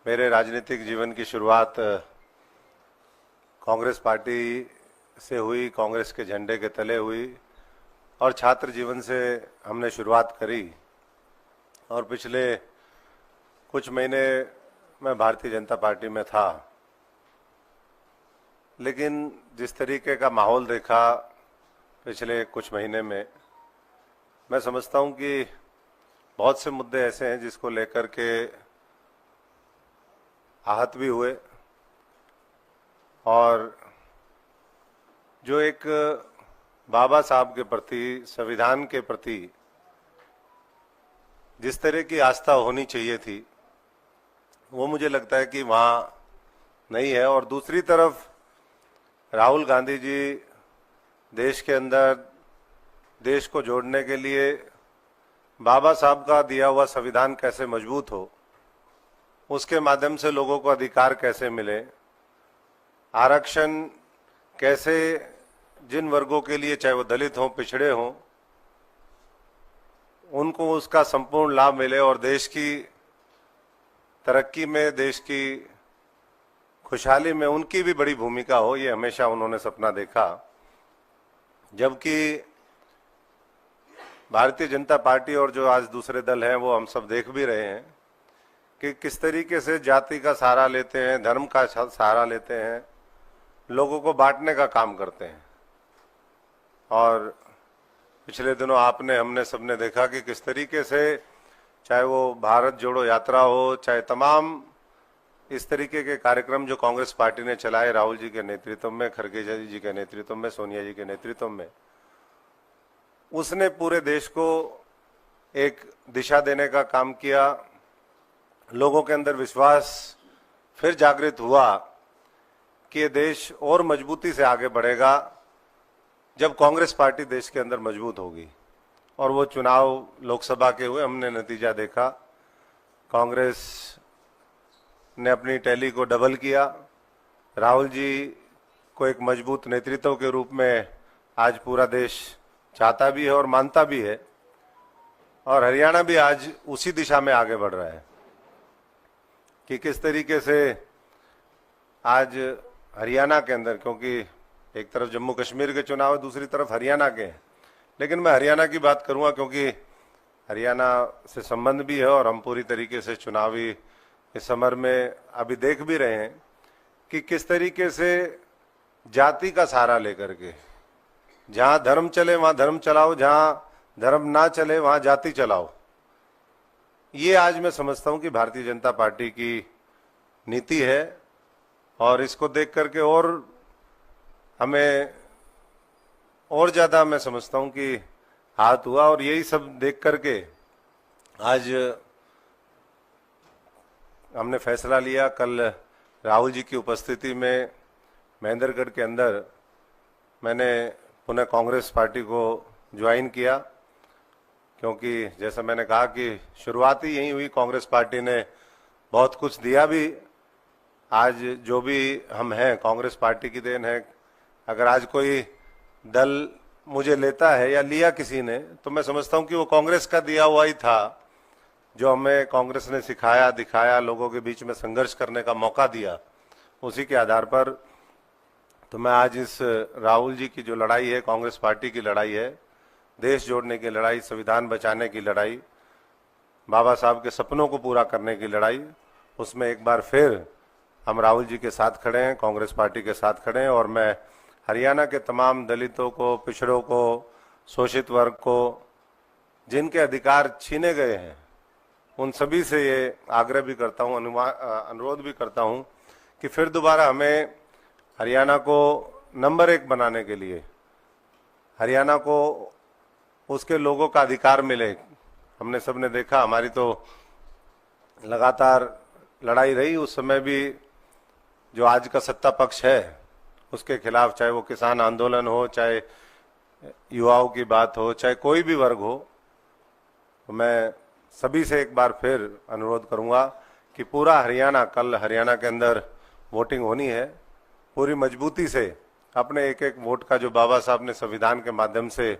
मेरे राजनीतिक जीवन की शुरुआत कांग्रेस पार्टी से हुई, कांग्रेस के झंडे के तले हुई और छात्र जीवन से हमने शुरुआत करी। और पिछले कुछ महीने मैं भारतीय जनता पार्टी में था, लेकिन जिस तरीके का माहौल देखा पिछले कुछ महीने में, मैं समझता हूं कि बहुत से मुद्दे ऐसे हैं जिसको लेकर के आहत भी हुए और जो एक बाबा साहब के प्रति, संविधान के प्रति जिस तरह की आस्था होनी चाहिए थी, वो मुझे लगता है कि वहाँ नहीं है। और दूसरी तरफ राहुल गांधी जी देश के अंदर देश को जोड़ने के लिए बाबा साहब का दिया हुआ संविधान कैसे मजबूत हो, उसके माध्यम से लोगों को अधिकार कैसे मिले, आरक्षण कैसे जिन वर्गों के लिए, चाहे वो दलित हों, पिछड़े हों, उनको उसका संपूर्ण लाभ मिले और देश की तरक्की में, देश की खुशहाली में उनकी भी बड़ी भूमिका हो, ये हमेशा उन्होंने सपना देखा। जबकि भारतीय जनता पार्टी और जो आज दूसरे दल हैं, वो हम सब देख भी रहे हैं कि किस तरीके से जाति का सहारा लेते हैं, धर्म का सहारा लेते हैं, लोगों को बांटने का काम करते हैं। और पिछले दिनों आपने, हमने सबने देखा कि किस तरीके से, चाहे वो भारत जोड़ो यात्रा हो, चाहे तमाम इस तरीके के कार्यक्रम जो कांग्रेस पार्टी ने चलाए, राहुल जी के नेतृत्व में, खड़गे जी के नेतृत्व में, सोनिया जी के नेतृत्व में, उसने पूरे देश को एक दिशा देने का काम किया। लोगों के अंदर विश्वास फिर जागृत हुआ कि ये देश और मजबूती से आगे बढ़ेगा जब कांग्रेस पार्टी देश के अंदर मजबूत होगी। और वो चुनाव लोकसभा के हुए, हमने नतीजा देखा, कांग्रेस ने अपनी टैली को डबल किया। राहुल जी को एक मजबूत नेतृत्व के रूप में आज पूरा देश चाहता भी है और मानता भी है। और हरियाणा भी आज उसी दिशा में आगे बढ़ रहा है कि किस तरीके से आज हरियाणा के अंदर, क्योंकि एक तरफ जम्मू कश्मीर के चुनाव है, दूसरी तरफ हरियाणा के हैं, लेकिन मैं हरियाणा की बात करूंगा क्योंकि हरियाणा से संबंध भी है और हम पूरी तरीके से चुनावी इस समर में अभी देख भी रहे हैं कि किस तरीके से जाति का सहारा लेकर के, जहां धर्म चले वहां धर्म चलाओ, जहां धर्म ना चले वहां जाति चलाओ। ये आज मैं समझता हूं कि भारतीय जनता पार्टी की नीति है और इसको देख करके और हमें और ज्यादा, मैं समझता हूं कि हाथ हुआ। और यही सब देख करके आज हमने फैसला लिया, कल राहुल जी की उपस्थिति में महेंद्रगढ़ के अंदर मैंने पुनः कांग्रेस पार्टी को ज्वाइन किया, क्योंकि जैसा मैंने कहा कि शुरुआत ही यही हुई। कांग्रेस पार्टी ने बहुत कुछ दिया भी। आज जो भी हम हैं, कांग्रेस पार्टी की देन है। अगर आज कोई दल मुझे लेता है या लिया किसी ने, तो मैं समझता हूं कि वो कांग्रेस का दिया हुआ ही था, जो हमें कांग्रेस ने सिखाया, दिखाया, लोगों के बीच में संघर्ष करने का मौका दिया, उसी के आधार पर। तो मैं आज इस राहुल जी की जो लड़ाई है, कांग्रेस पार्टी की लड़ाई है, देश जोड़ने की लड़ाई, संविधान बचाने की लड़ाई, बाबा साहब के सपनों को पूरा करने की लड़ाई, उसमें एक बार फिर हम राहुल जी के साथ खड़े हैं, कांग्रेस पार्टी के साथ खड़े हैं। और मैं हरियाणा के तमाम दलितों को, पिछड़ों को, शोषित वर्ग को, जिनके अधिकार छीने गए हैं, उन सभी से ये आग्रह भी करता हूं, अनुरोध भी करता हूं कि फिर दोबारा हमें हरियाणा को नंबर 1 बनाने के लिए, हरियाणा को उसके लोगों का अधिकार मिले। हमने सबने देखा, हमारी तो लगातार लड़ाई रही, उस समय भी जो आज का सत्ता पक्ष है उसके खिलाफ, चाहे वो किसान आंदोलन हो, चाहे युवाओं की बात हो, चाहे कोई भी वर्ग हो। तो मैं सभी से एक बार फिर अनुरोध करूंगा कि पूरा हरियाणा, कल हरियाणा के अंदर वोटिंग होनी है, पूरी मजबूती से अपने एक एक वोट का जो बाबा साहब ने संविधान के माध्यम से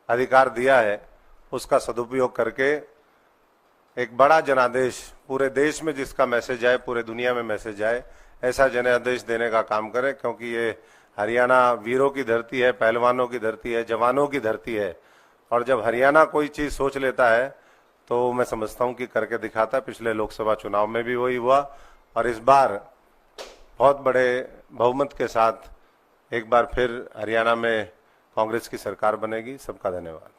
अधिकार दिया है, उसका सदुपयोग करके एक बड़ा जनादेश पूरे देश में जिसका मैसेज आए, पूरे दुनिया में मैसेज आए, ऐसा जनादेश देने का काम करें, क्योंकि ये हरियाणा वीरों की धरती है, पहलवानों की धरती है, जवानों की धरती है। और जब हरियाणा कोई चीज सोच लेता है तो मैं समझता हूं कि करके दिखाता है। पिछले लोकसभा चुनाव में भी वही हुआ और इस बार बहुत बड़े बहुमत के साथ एक बार फिर हरियाणा में कांग्रेस की सरकार बनेगी। सबका धन्यवाद।